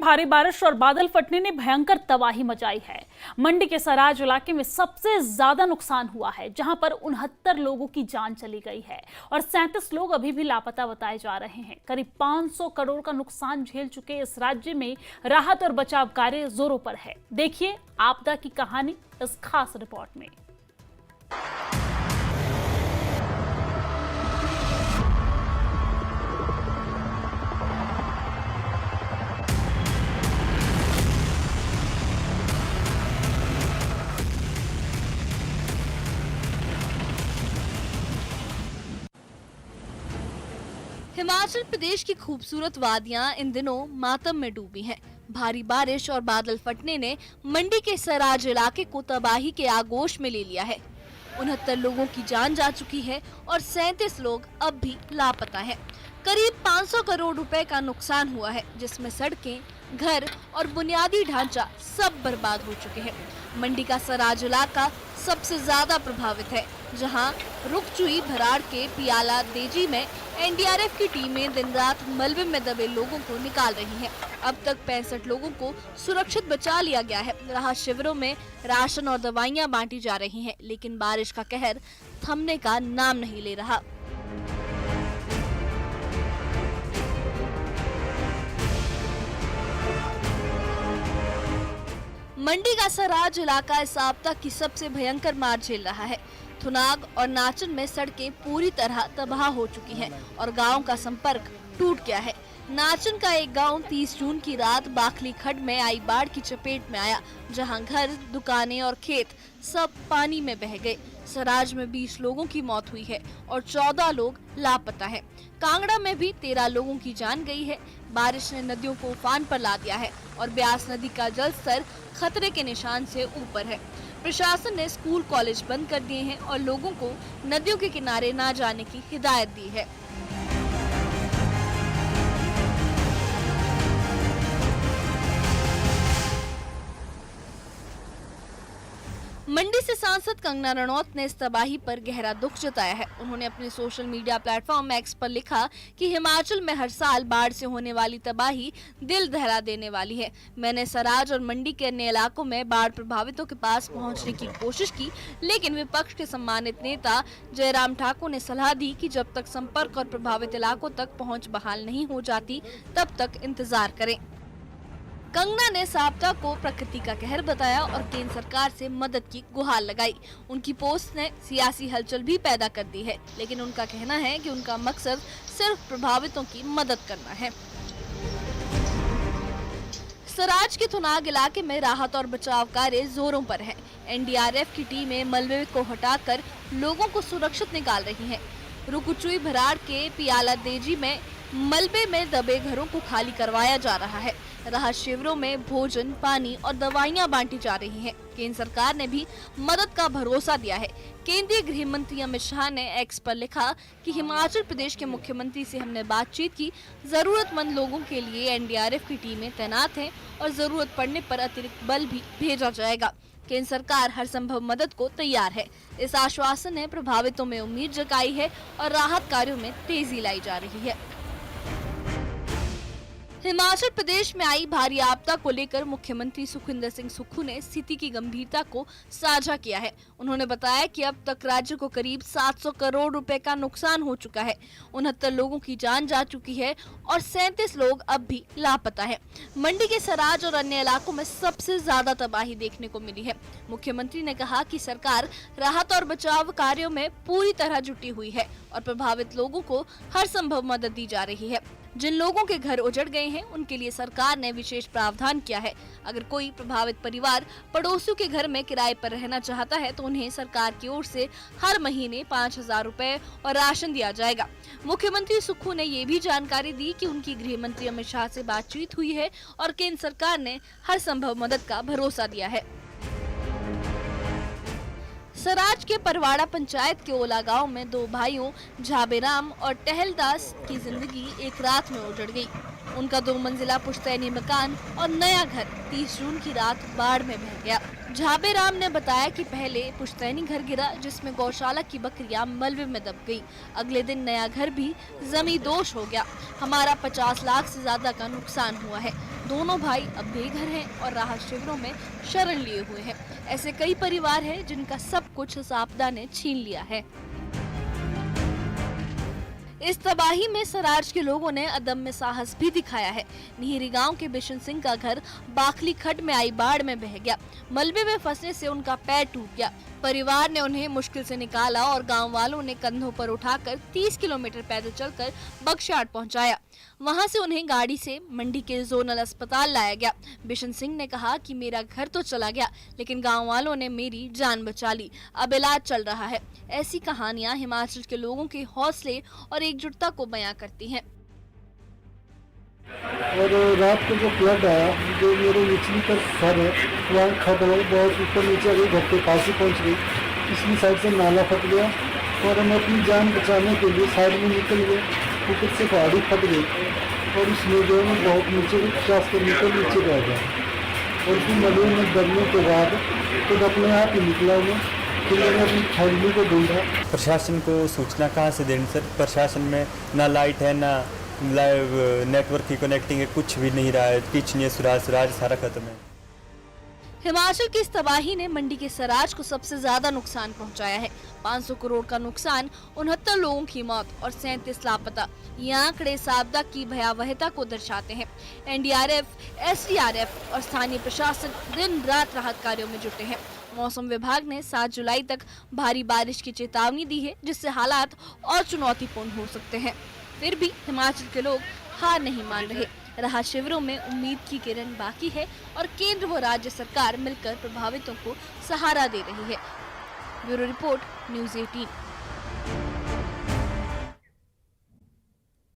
भारी बारिश और बादल फटने ने भयंकर तबाही मचाई है। मंडी के सराज इलाके में सबसे ज्यादा नुकसान हुआ है, जहां पर 69 लोगों की जान चली गई है और 37 लोग अभी भी लापता बताए जा रहे हैं। करीब 500 करोड़ का नुकसान झेल चुके इस राज्य में राहत और बचाव कार्य जोरों पर है। देखिए आपदा की कहानी इस खास रिपोर्ट में। हिमाचल प्रदेश की खूबसूरत वादियां इन दिनों मातम में डूबी हैं। भारी बारिश और बादल फटने ने मंडी के सराज इलाके को तबाही के आगोश में ले लिया है। 69 लोगों की जान जा चुकी है और 37 लोग अब भी लापता हैं। करीब 500 करोड़ रुपए का नुकसान हुआ है, जिसमें सड़कें, घर और बुनियादी ढांचा सब बर्बाद हो चुके हैं। मंडी का सराज इलाका सबसे ज्यादा प्रभावित है, जहां रुकचुई भराड़ के पियाला देजी में एनडीआरएफ की टीमें दिन रात मलबे में दबे लोगों को निकाल रही हैं। अब तक 65 लोगों को सुरक्षित बचा लिया गया है। राहत शिविरों में राशन और दवाइयां बांटी जा रही हैं, लेकिन बारिश का कहर थमने का नाम नहीं ले रहा। मंडी का सराज इलाका इस आपदा की सबसे भयंकर मार झेल रहा है। थुनाग और नाचन में सड़कें पूरी तरह तबाह हो चुकी हैं और गांव का संपर्क टूट गया है। नाचन का एक गांव 30 जून की रात बाखली खड्ड में आई बाढ़ की चपेट में आया, जहां घर, दुकानें और खेत सब पानी में बह गए। सराज में 20 लोगों की मौत हुई है और 14 लोग लापता हैं। कांगड़ा में भी 13 लोगों की जान गई है। बारिश ने नदियों को उफान पर ला दिया है और ब्यास नदी का जल स्तर खतरे के निशान से ऊपर है। प्रशासन ने स्कूल कॉलेज बंद कर दिए हैं और लोगों को नदियों के किनारे ना जाने की हिदायत दी है। मंडी से सांसद कंगना रणौत ने इस तबाही पर गहरा दुख जताया है। उन्होंने अपने सोशल मीडिया प्लेटफॉर्म एक्स पर लिखा कि हिमाचल में हर साल बाढ़ से होने वाली तबाही दिल दहला देने वाली है। मैंने सराज और मंडी के अन्य इलाकों में बाढ़ प्रभावितों के पास पहुंचने की कोशिश की, लेकिन विपक्ष के सम्मानित नेता जयराम ठाकुर ने सलाह दी कि जब तक संपर्क और प्रभावित इलाकों तक पहुँच बहाल नहीं हो जाती, तब तक इंतजार करें। कंगना ने इस आपदा को प्रकृति का कहर बताया और केंद्र सरकार से मदद की गुहार लगाई। उनकी पोस्ट ने सियासी हलचल भी पैदा कर दी है, लेकिन उनका कहना है कि उनका मकसद सिर्फ प्रभावितों की मदद करना है। सराज के थुनाग इलाके में राहत और बचाव कार्य जोरों पर है। एनडीआरएफ की टीमें मलबे को हटाकर लोगों को सुरक्षित निकाल रही हैं। रुकुचुई भराड़ के पियाला देजी में मलबे में दबे घरों को खाली करवाया जा रहा है। राहत शिविरों में भोजन, पानी और दवाइयां बांटी जा रही हैं। केंद्र सरकार ने भी मदद का भरोसा दिया है। केंद्रीय गृह मंत्री अमित शाह ने एक्स पर लिखा कि हिमाचल प्रदेश के मुख्यमंत्री से हमने बातचीत की। जरूरतमंद लोगों के लिए एनडीआरएफ की टीमें तैनात हैं और जरूरत पड़ने पर अतिरिक्त बल भी भेजा जाएगा। केंद्र सरकार हर संभव मदद को तैयार है। इस आश्वासन ने प्रभावितों में उम्मीद जगाई है और राहत कार्यों में तेजी लाई जा रही है। हिमाचल प्रदेश में आई भारी आपदा को लेकर मुख्यमंत्री सुखविंदर सिंह सुक्खू ने स्थिति की गंभीरता को साझा किया है। उन्होंने बताया कि अब तक राज्य को करीब 700 करोड़ रुपए का नुकसान हो चुका है। 69 लोगों की जान जा चुकी है और 37 लोग अब भी लापता हैं। मंडी के सराज और अन्य इलाकों में सबसे ज्यादा तबाही देखने को मिली है। मुख्यमंत्री ने कहा कि सरकार राहत और बचाव कार्यों में पूरी तरह जुटी हुई है और प्रभावित लोगों को हर संभव मदद दी जा रही है। जिन लोगों के घर उजड़ गए हैं, उनके लिए सरकार ने विशेष प्रावधान किया है। अगर कोई प्रभावित परिवार पड़ोसियों के घर में किराए पर रहना चाहता है, तो उन्हें सरकार की ओर से हर महीने 5,000 रुपए और राशन दिया जाएगा। मुख्यमंत्री सुक्खू ने ये भी जानकारी दी कि उनकी गृह मंत्री अमित शाह से बातचीत हुई है और केंद्र सरकार ने हर संभव मदद का भरोसा दिया है। सराज के परवाड़ा पंचायत के ओला गांव में 2 भाइयों झाबेराम और टहलदास की जिंदगी एक रात में उजड़ गई। उनका 2 मंजिला पुश्तैनी मकान और नया घर 30 जून की रात बाढ़ में बह गया। झाबे राम ने बताया कि पहले पुश्तैनी घर गिरा, जिसमें गौशाला की बकरियां मलबे में दब गई। अगले दिन नया घर भी जमींदोज हो गया। हमारा 50 लाख से ज्यादा का नुकसान हुआ है। दोनों भाई अब बेघर हैं और राहत शिविरों में शरण लिए हुए हैं। ऐसे कई परिवार हैं जिनका सब कुछ इस आपदा ने छीन लिया है। इस तबाही में सराज के लोगों ने अदम्य साहस भी दिखाया है। निहिरी गांव के बिशन सिंह का घर बाखली खड्ड में आई बाढ़ में बह गया। मलबे में फंसने से उनका पैर टूट गया। परिवार ने उन्हें मुश्किल से निकाला और गांव वालों ने कंधों पर उठाकर 30 किलोमीटर पैदल चलकर बगशाट पहुंचाया। वहां से उन्हें गाड़ी से मंडी के जोनल अस्पताल लाया गया। बिशन सिंह ने कहा कि मेरा घर तो चला गया, लेकिन गांव वालों ने मेरी जान बचा ली। अब इलाज चल रहा है। ऐसी कहानियां हिमाचल के लोगों के हौसले और एकजुटता को बयां करती हैं। और रात को जो फ्लड आया, जो मेरे निचली तरफ घर है वहाँ खड्ड है, बहुत ऊपर नीचे गई, घर के पास ही पहुँच गई। पिछली साइड से नाला फट गया और हम अपनी जान बचाने के लिए साइड में निकल गए। ऊपर से पहाड़ी फट गई और उसमें जो है बहुत नीचे 50 मीटर नीचे रह गया। और फिर मलबे में दबने के बाद खुद अपने आप ही निकला मैं। फिर मैंने अपनी फैमिली को ढूंढा। प्रशासन को सूचना कहाँ से देनी सर? प्रशासन में ना लाइट है, ना लाइव नेटवर्क की कनेक्टिंग है, कुछ भी नहीं रहा है। कुछ नहीं है, सुराज सारा खत्म है। हिमाचल की इस तबाही ने मंडी के सराज को सबसे ज्यादा नुकसान पहुंचाया है। 500 करोड़ का नुकसान, 69 लोगों की मौत और 37 लापता। ये आंकड़े इस आपदा की भयावहता को दर्शाते हैं। एनडीआरएफ, एसडीआरएफ और स्थानीय प्रशासन दिन रात राहत कार्यों में जुटे हैं। मौसम विभाग ने 7 जुलाई तक भारी बारिश की चेतावनी दी है, जिससे हालात और चुनौतीपूर्ण हो सकते हैं। फिर भी हिमाचल के लोग हार नहीं मान रहे। राहत शिविरों में उम्मीद की किरण बाकी है और केंद्र व राज्य सरकार मिलकर प्रभावितों को सहारा दे रही है। Bureau report, news 18।